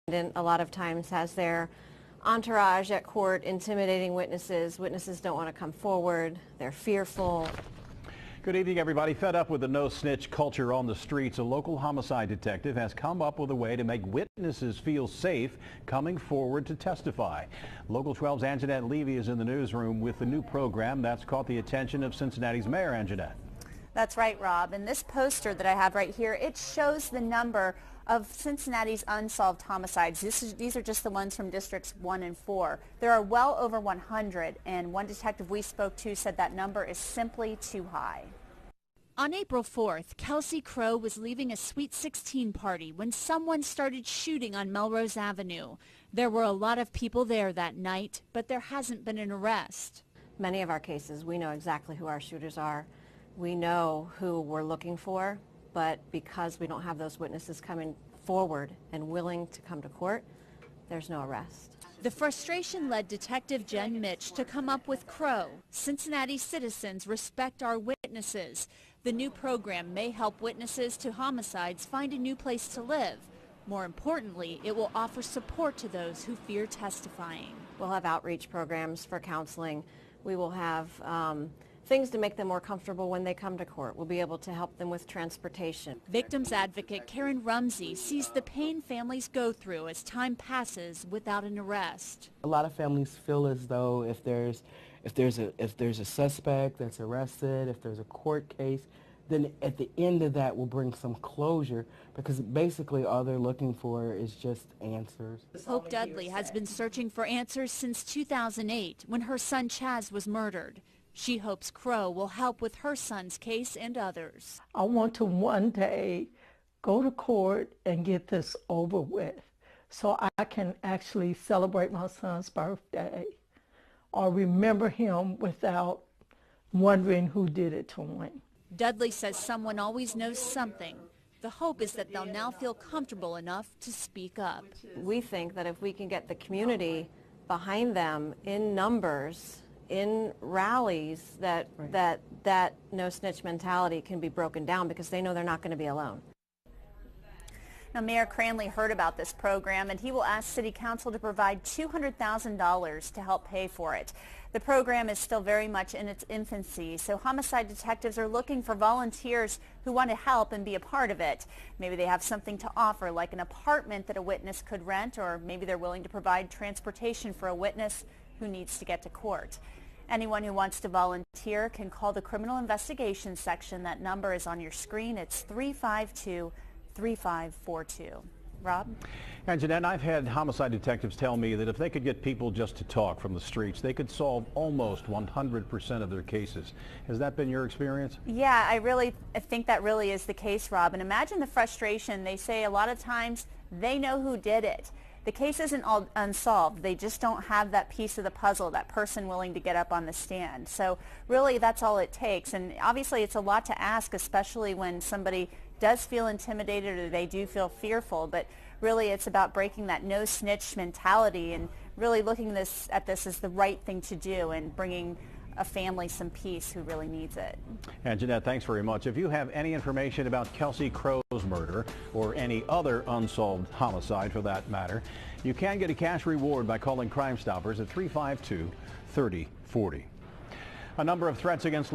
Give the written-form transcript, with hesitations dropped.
A lot of times has their entourage at court intimidating witnesses. Witnesses don't want to come forward. They're fearful. Good evening, everybody. Fed up with the no-snitch culture on the streets, a local homicide detective has come up with a way to make witnesses feel safe coming forward to testify. Local 12's Anjanette Levy is in the newsroom with the new program that's caught the attention of Cincinnati's Mayor. Anjanette. That's right, Rob. And this poster that I have right here, it shows the number of Cincinnati's unsolved homicides. These are just the ones from districts 1 and 4. There are well over 100, and one detective we spoke to said that number is simply too high. On April 4th, Kelsey Crow was leaving a Sweet 16 party when someone started shooting on Melrose Avenue. There were a lot of people there that night, but there hasn't been an arrest. Many of our cases, we know exactly who our shooters are. We know who we're looking for, but because we don't have those witnesses coming forward and willing to come to court, there's no arrest. The frustration led Detective Jen Mitch to come up with Crow. Cincinnati citizens respect our witnesses. The new program may help witnesses to homicides find a new place to live. More importantly, it will offer support to those who fear testifying. We'll have outreach programs for counseling. We will have things to make them more comfortable when they come to court. We'll be able to help them with transportation. Victims advocate Karen Rumsey sees the pain families go through as time passes without an arrest. A lot of families feel as though if there's a suspect that's arrested, if there's a court case, then at the end of that will bring some closure, because basically all they're looking for is just answers. Hope Dudley has been searching for answers since 2008 when her son Chaz was murdered. She hopes Crow will help with her son's case and others. I want to one day go to court and get this over with so I can actually celebrate my son's birthday or remember him without wondering who did it to him. Dudley says someone always knows something. The hope is that they'll now feel comfortable enough to speak up. We think that if we can get the community behind them in numbers, in rallies, that no snitch mentality can be broken down because they know they're not going to be alone. Now, Mayor Cranley heard about this program, and he will ask City Council to provide $200,000 to help pay for it. The program is still very much in its infancy, so homicide detectives are looking for volunteers who want to help and be a part of it. Maybe they have something to offer, like an apartment that a witness could rent, or maybe they're willing to provide transportation for a witness who needs to get to court. Anyone who wants to volunteer can call the Criminal Investigations section. That number is on your screen. It's 352-3542. Rob? And Jeanette, I've had homicide detectives tell me that if they could get people just to talk from the streets, they could solve almost 100% of their cases. Has that been your experience? Yeah, I think that really is the case, Rob. And imagine the frustration. They say a lot of times they know who did it. The case isn't all unsolved. They just don't have that piece of the puzzle, that person willing to get up on the stand. So really that's all it takes. And obviously it's a lot to ask, especially when somebody does feel intimidated or they do feel fearful. But really it's about breaking that no snitch mentality and really looking at this as the right thing to do and bringing a family some peace who really needs it. And Jeanette, thanks very much. If you have any information about Kelsey Crow's murder or any other unsolved homicide for that matter, you can get a cash reward by calling Crime Stoppers at 352-3040. A number of threats against